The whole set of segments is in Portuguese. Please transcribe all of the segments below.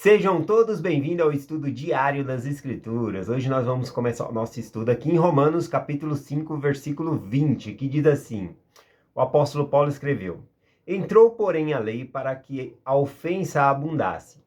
Sejam todos bem-vindos ao estudo diário das Escrituras. Hoje nós vamos começar o nosso estudo aqui em Romanos, capítulo 5, versículo 20, que diz assim: o apóstolo Paulo escreveu: Entrou, porém, a lei para que a ofensa abundasse.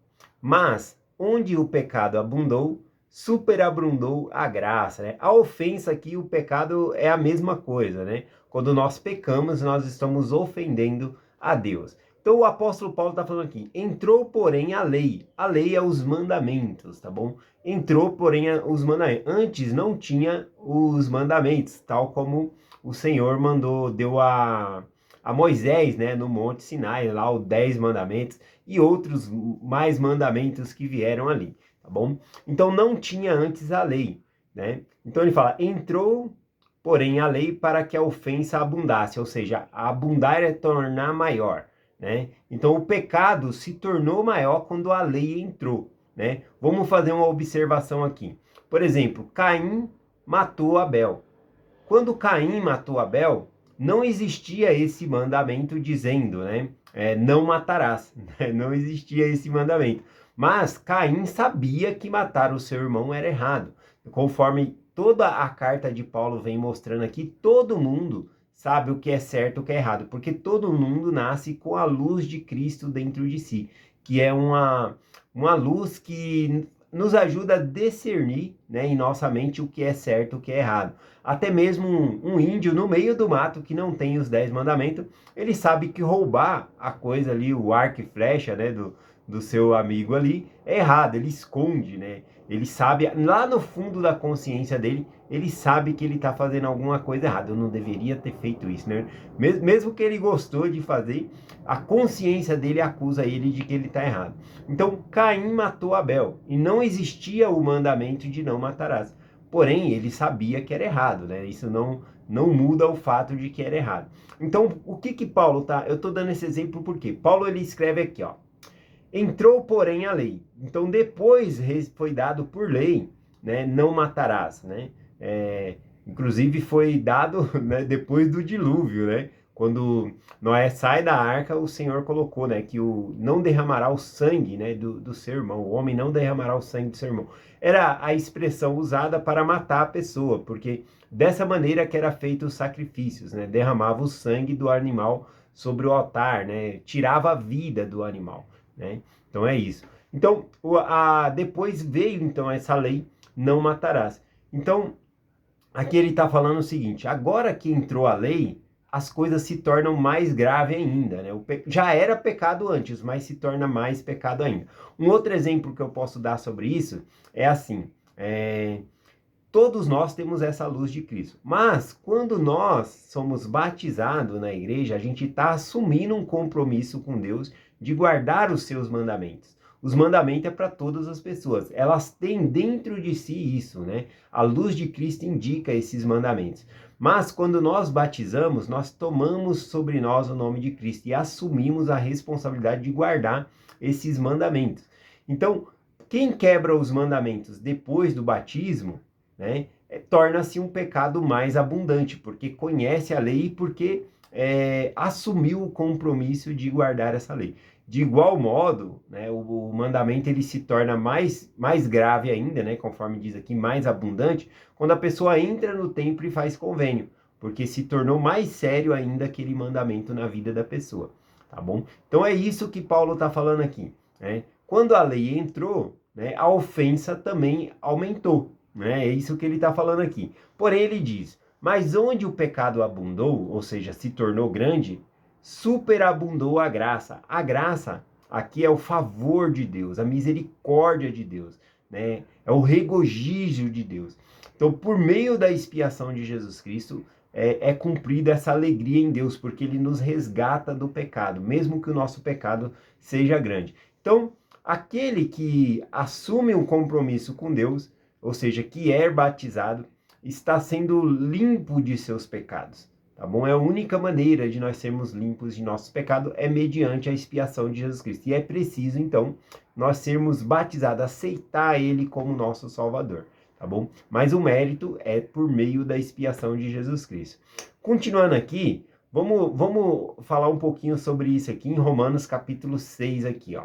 Mas, onde o pecado abundou, superabundou a graça, né? A ofensa aqui, o pecado é a mesma coisa, né? Quando nós pecamos, nós estamos ofendendo a Deus. Então o apóstolo Paulo está falando aqui, entrou porém a lei é os mandamentos, tá bom? Entrou porém os mandamentos, antes não tinha os mandamentos, tal como o Senhor deu a Moisés, né, no Monte Sinai, lá os 10 mandamentos e outros mais mandamentos que vieram ali, tá bom? Então não tinha antes a lei, né? Então ele fala, entrou porém a lei para que a ofensa abundasse, ou seja, abundar é tornar maior, né? Então o pecado se tornou maior quando a lei entrou, né? Vamos fazer uma observação aqui. Por exemplo, Caim matou Abel. Quando Caim matou Abel, não existia esse mandamento dizendo, né? Não matarás. Né? Não existia esse mandamento. Mas Caim sabia que matar o seu irmão era errado. Conforme toda a carta de Paulo vem mostrando aqui, todo mundo sabe o que é certo e o que é errado, porque todo mundo nasce com a luz de Cristo dentro de si, que é uma luz que nos ajuda a discernir, né, em nossa mente o que é certo e o que é errado. Até mesmo um índio no meio do mato que não tem os 10 mandamentos, ele sabe que roubar a coisa ali, o arco e flecha, né, do seu amigo ali, é errado, ele esconde, né? Ele sabe, lá no fundo da consciência dele, ele sabe que ele está fazendo alguma coisa errada. Eu não deveria ter feito isso, né? Mesmo que ele gostou de fazer, a consciência dele acusa ele de que ele está errado. Então, Caim matou Abel, e não existia o mandamento de não matarás. Porém, ele sabia que era errado, né? Isso não muda o fato de que era errado. Então, o que Paulo tá... Eu estou dando esse exemplo porque Paulo, ele escreve aqui, ó. Entrou, porém, a lei. Então, depois foi dado por lei, né? Não matarás, né? Inclusive, foi dado, né, depois do dilúvio, né? Quando Noé sai da arca, o Senhor colocou, né, que não derramará o sangue, né, do seu irmão. O homem não derramará o sangue do seu irmão. Era a expressão usada para matar a pessoa, porque dessa maneira que era feito os sacrifícios, né? Derramava o sangue do animal sobre o altar, né? Tirava a vida do animal, né? Então é isso. Então, depois veio então essa lei, não matarás. Então, aqui ele está falando o seguinte, agora que entrou a lei, as coisas se tornam mais graves ainda, né? Já era pecado antes, mas se torna mais pecado ainda. Um outro exemplo que eu posso dar sobre isso é assim, todos nós temos essa luz de Cristo, mas quando nós somos batizados na igreja, a gente está assumindo um compromisso com Deus de guardar os seus mandamentos. Os mandamentos é para todas as pessoas, elas têm dentro de si isso, né? A luz de Cristo indica esses mandamentos. Mas quando nós batizamos, nós tomamos sobre nós o nome de Cristo e assumimos a responsabilidade de guardar esses mandamentos. Então, quem quebra os mandamentos depois do batismo, né, torna-se um pecado mais abundante, porque conhece a lei e porque assumiu o compromisso de guardar essa lei. De igual modo, né, o mandamento ele se torna mais grave ainda, né, conforme diz aqui, mais abundante, quando a pessoa entra no templo e faz convênio, porque se tornou mais sério ainda aquele mandamento na vida da pessoa, tá bom? Então é isso que Paulo está falando aqui, né? Quando a lei entrou, né, a ofensa também aumentou, né? É isso que ele está falando aqui. Porém, ele diz, mas onde o pecado abundou, ou seja, se tornou grande, superabundou a graça. A graça aqui é o favor de Deus, a misericórdia de Deus, né? É o regozijo de Deus. Então, por meio da expiação de Jesus Cristo, é cumprida essa alegria em Deus, porque ele nos resgata do pecado, mesmo que o nosso pecado seja grande. Então, aquele que assume um compromisso com Deus, ou seja, que é batizado, está sendo limpo de seus pecados, tá bom? É a única maneira de nós sermos limpos de nossos pecados é mediante a expiação de Jesus Cristo. E é preciso, então, nós sermos batizados, aceitar Ele como nosso Salvador, tá bom? Mas o mérito é por meio da expiação de Jesus Cristo. Continuando aqui, vamos falar um pouquinho sobre isso aqui em Romanos capítulo 6 aqui, ó.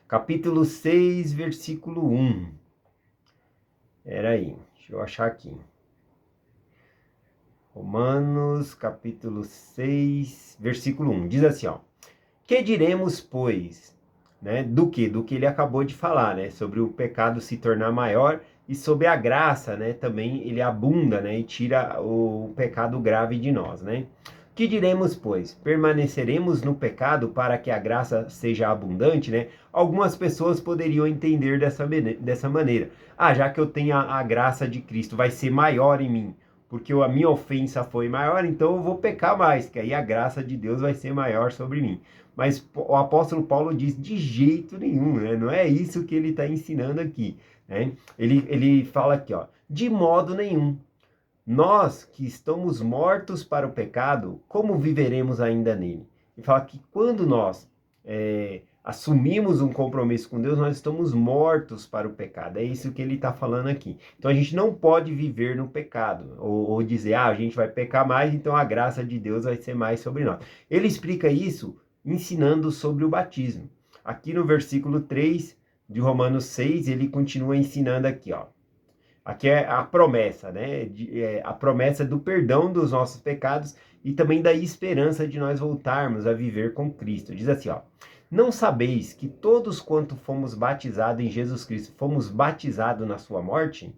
Capítulo 6, versículo 1. Aí, deixa eu achar aqui. Romanos, capítulo 6, versículo 1. Diz assim, ó. Que diremos, pois, né? Do que? Do que ele acabou de falar, né? Sobre o pecado se tornar maior e sobre a graça, né? Também ele abunda, né? E tira o pecado grave de nós, né? Que diremos, pois? Permaneceremos no pecado para que a graça seja abundante, né? Algumas pessoas poderiam entender dessa maneira. Ah, já que eu tenho a graça de Cristo, vai ser maior em mim, porque a minha ofensa foi maior, então eu vou pecar mais, que aí a graça de Deus vai ser maior sobre mim. Mas o apóstolo Paulo diz de jeito nenhum, né? Não é isso que ele está ensinando aqui, né? Ele fala aqui, ó, de modo nenhum. Nós que estamos mortos para o pecado, como viveremos ainda nele? Ele fala que quando nós assumimos um compromisso com Deus, nós estamos mortos para o pecado. É isso que ele está falando aqui. Então a gente não pode viver no pecado, ou dizer, a gente vai pecar mais, então a graça de Deus vai ser mais sobre nós. Ele explica isso ensinando sobre o batismo. Aqui no versículo 3 de Romanos 6, ele continua ensinando aqui, ó. Aqui é a promessa, né? A promessa do perdão dos nossos pecados e também da esperança de nós voltarmos a viver com Cristo. Diz assim, ó. Não sabeis que todos quanto fomos batizados em Jesus Cristo, fomos batizados na sua morte?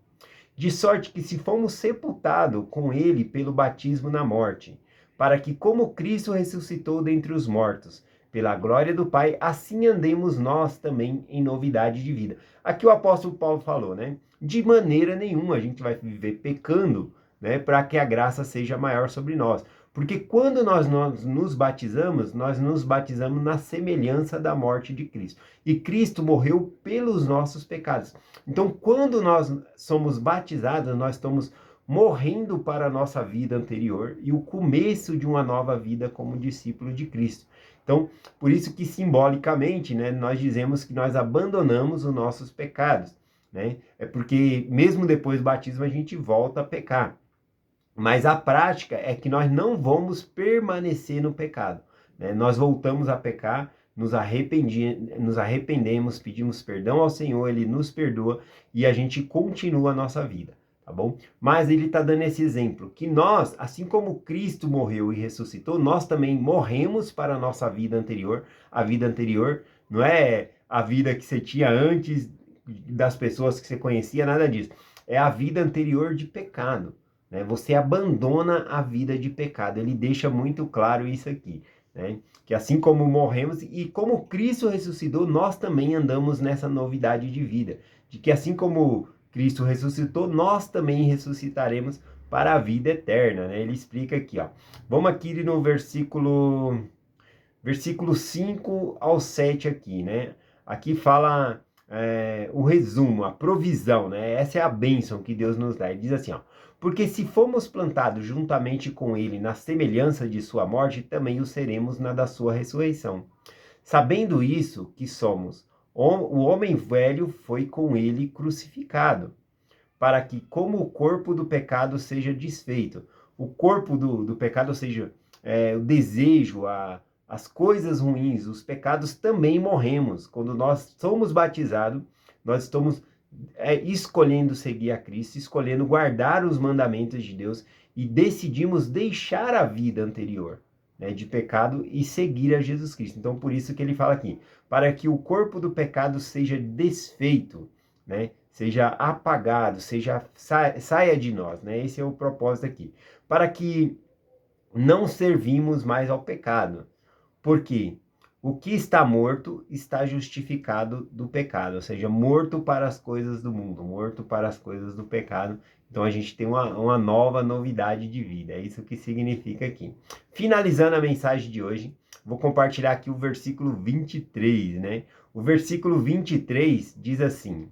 De sorte que se fomos sepultados com ele pelo batismo na morte, para que como Cristo ressuscitou dentre os mortos, pela glória do Pai, assim andemos nós também em novidade de vida. Aqui o apóstolo Paulo falou, né? De maneira nenhuma a gente vai viver pecando, né? Para que a graça seja maior sobre nós. Porque quando nós nos batizamos na semelhança da morte de Cristo. E Cristo morreu pelos nossos pecados. Então, quando nós somos batizados, nós estamos morrendo para a nossa vida anterior e o começo de uma nova vida como discípulo de Cristo. Então, por isso que simbolicamente, né, nós dizemos que nós abandonamos os nossos pecados, né? É porque mesmo depois do batismo a gente volta a pecar. Mas a prática é que nós não vamos permanecer no pecado, né? Nós voltamos a pecar, nos arrependemos, pedimos perdão ao Senhor, Ele nos perdoa e a gente continua a nossa vida, tá bom? Mas ele está dando esse exemplo, que nós, assim como Cristo morreu e ressuscitou, nós também morremos para a nossa vida anterior. A vida anterior não é a vida que você tinha antes das pessoas que você conhecia, nada disso. É a vida anterior de pecado. Você abandona a vida de pecado. Ele deixa muito claro isso aqui, né? Que assim como morremos e como Cristo ressuscitou, nós também andamos nessa novidade de vida. De que assim como Cristo ressuscitou, nós também ressuscitaremos para a vida eterna, né? Ele explica aqui, ó. Vamos aqui no versículo 5 ao 7 aqui, né? Aqui fala o resumo, a provisão, né? Essa é a bênção que Deus nos dá. Ele diz assim, ó. Porque se fomos plantados juntamente com ele na semelhança de sua morte, também o seremos na da sua ressurreição. Sabendo isso, que somos, o homem velho foi com ele crucificado, para que, como o corpo do pecado seja desfeito, o corpo do pecado, ou seja, o desejo, as coisas ruins, os pecados, também morremos. Quando nós somos batizados, nós estamos escolhendo seguir a Cristo, escolhendo guardar os mandamentos de Deus e decidimos deixar a vida anterior, né, de pecado e seguir a Jesus Cristo. Então, por isso que ele fala aqui, para que o corpo do pecado seja desfeito, né, seja apagado, saia de nós, né? Esse é o propósito aqui. Para que não servimos mais ao pecado. Porque o que está morto está justificado do pecado, ou seja, morto para as coisas do mundo, morto para as coisas do pecado. Então a gente tem uma nova novidade de vida, é isso que significa aqui. Finalizando a mensagem de hoje, vou compartilhar aqui o versículo 23, né? O versículo 23 diz assim: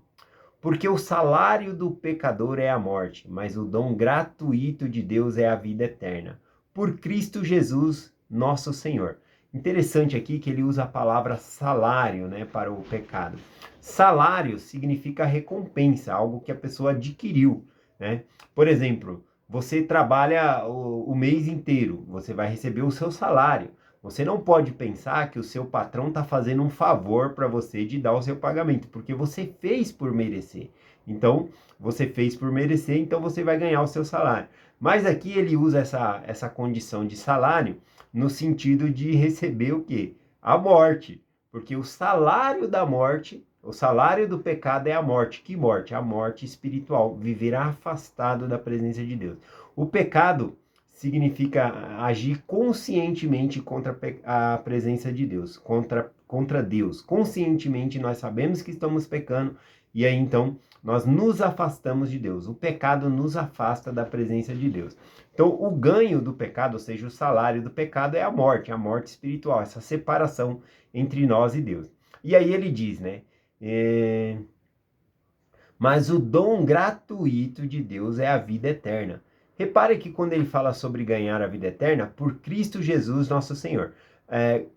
porque o salário do pecador é a morte, mas o dom gratuito de Deus é a vida eterna. Por Cristo Jesus, nosso Senhor. Interessante aqui que ele usa a palavra salário, né, para o pecado. Salário significa recompensa, algo que a pessoa adquiriu, né? Por exemplo, você trabalha o mês inteiro, você vai receber o seu salário. Você não pode pensar que o seu patrão está fazendo um favor para você de dar o seu pagamento, porque você fez por merecer. Então, você fez por merecer, então você vai ganhar o seu salário. Mas aqui ele usa essa condição de salário no sentido de receber o quê? A morte. Porque o salário da morte, o salário do pecado é a morte. Que morte? A morte espiritual. Viver afastado da presença de Deus. O pecado significa agir conscientemente contra a presença de Deus, contra Deus. Conscientemente nós sabemos que estamos pecando e aí então nós nos afastamos de Deus. O pecado nos afasta da presença de Deus. Então o ganho do pecado, ou seja, o salário do pecado é a morte espiritual, essa separação entre nós e Deus. E aí ele diz, né? Mas o dom gratuito de Deus é a vida eterna. Repare que quando ele fala sobre ganhar a vida eterna, por Cristo Jesus nosso Senhor.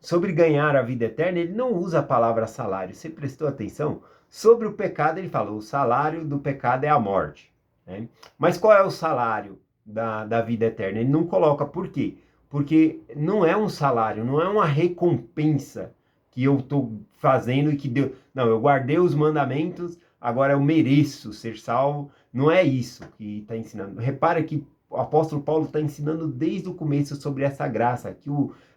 Sobre ganhar a vida eterna, ele não usa a palavra salário. Você prestou atenção? Sobre o pecado, ele fala, o salário do pecado é a morte. Né? Mas qual é o salário da vida eterna? Ele não coloca. Por quê? Porque não é um salário, não é uma recompensa que eu estou fazendo e que Deus... Não, eu guardei os mandamentos, agora eu mereço ser salvo. Não é isso que está ensinando. Repara que o apóstolo Paulo está ensinando desde o começo sobre essa graça, que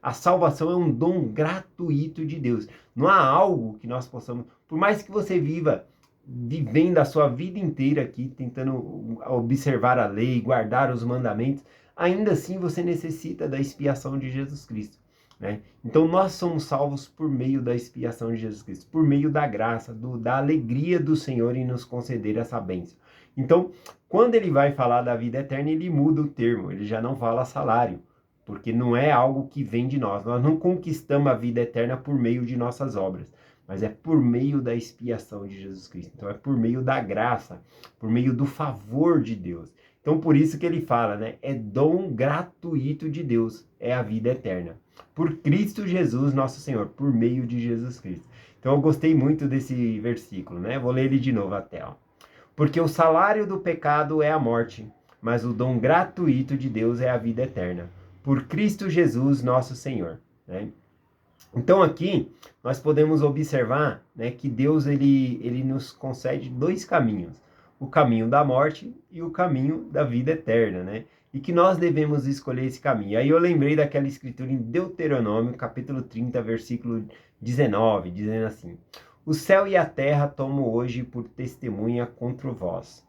a salvação é um dom gratuito de Deus. Não há algo que nós possamos... Por mais que você vivendo a sua vida inteira aqui, tentando observar a lei, guardar os mandamentos, ainda assim você necessita da expiação de Jesus Cristo. Né? Então nós somos salvos por meio da expiação de Jesus Cristo, por meio da graça, da alegria do Senhor em nos conceder essa bênção. Então, quando ele vai falar da vida eterna, ele muda o termo, ele já não fala salário, porque não é algo que vem de nós. Nós não conquistamos a vida eterna por meio de nossas obras, mas é por meio da expiação de Jesus Cristo. Então é por meio da graça, por meio do favor de Deus. Então por isso que ele fala, né? É dom gratuito de Deus, é a vida eterna. Por Cristo Jesus, nosso Senhor, por meio de Jesus Cristo. Então eu gostei muito desse versículo, né? Vou ler ele de novo até, ó. Porque o salário do pecado é a morte, mas o dom gratuito de Deus é a vida eterna. Por Cristo Jesus, nosso Senhor, né? Então aqui nós podemos observar, né, que Deus ele nos concede dois caminhos. O caminho da morte e o caminho da vida eterna, né? E que nós devemos escolher esse caminho. Aí eu lembrei daquela escritura em Deuteronômio, capítulo 30, versículo 19, dizendo assim: O céu e a terra tomo hoje por testemunha contra vós,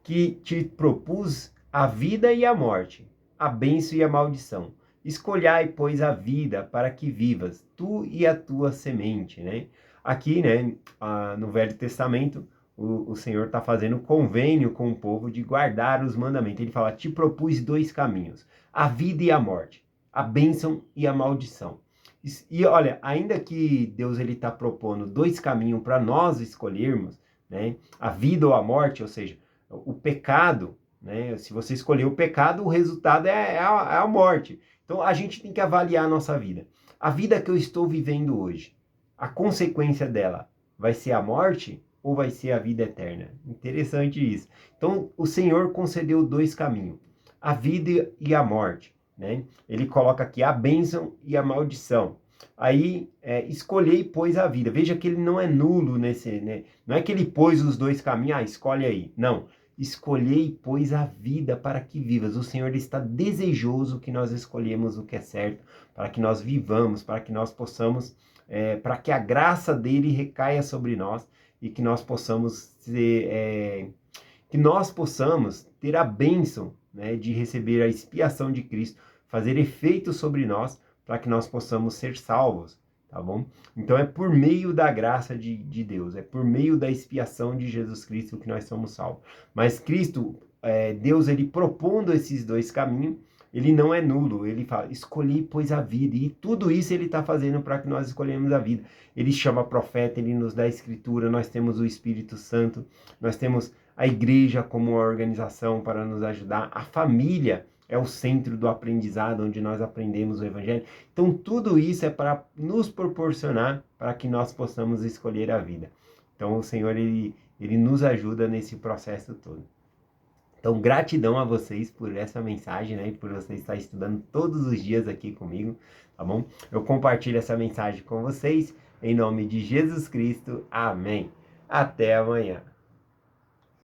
que te propus a vida e a morte, a bênção e a maldição. Escolhai, pois, a vida para que vivas, tu e a tua semente, né? Aqui, né, no Velho Testamento, o Senhor está fazendo convênio com o povo de guardar os mandamentos. Ele fala, te propus dois caminhos, a vida e a morte, a bênção e a maldição. E olha, ainda que Deus está propondo dois caminhos para nós escolhermos, né, a vida ou a morte, ou seja, o pecado, né, se você escolher o pecado, o resultado é a morte. Então a gente tem que avaliar a nossa vida. A vida que eu estou vivendo hoje, a consequência dela vai ser a morte ou vai ser a vida eterna? Interessante isso. Então o Senhor concedeu dois caminhos, a vida e a morte, né? Ele coloca aqui a bênção e a maldição. Aí escolhei, pois, a vida. Veja que ele não é nulo nesse, né? Não é que ele pôs os dois caminhos, escolhe aí. Não. Escolhei, pois, a vida para que vivas. O Senhor está desejoso que nós escolhemos o que é certo, para que nós vivamos, para que nós possamos, para que a graça dele recaia sobre nós e que nós possamos ter a bênção, né, de receber a expiação de Cristo, fazer efeito sobre nós, para que nós possamos ser salvos. Tá bom? Então é por meio da graça de Deus, é por meio da expiação de Jesus Cristo que nós somos salvos. Mas Cristo, Deus, ele propondo esses dois caminhos, ele não é nulo, ele fala, escolhi, pois, a vida, e tudo isso ele está fazendo para que nós escolhemos a vida. Ele chama profeta, ele nos dá a escritura, nós temos o Espírito Santo, nós temos a igreja como uma organização para nos ajudar, a família é o centro do aprendizado, onde nós aprendemos o Evangelho. Então, tudo isso é para nos proporcionar para que nós possamos escolher a vida. Então, o Senhor, ele nos ajuda nesse processo todo. Então, gratidão a vocês por essa mensagem, né? E por você estar estudando todos os dias aqui comigo, tá bom? Eu compartilho essa mensagem com vocês, em nome de Jesus Cristo. Amém. Até amanhã.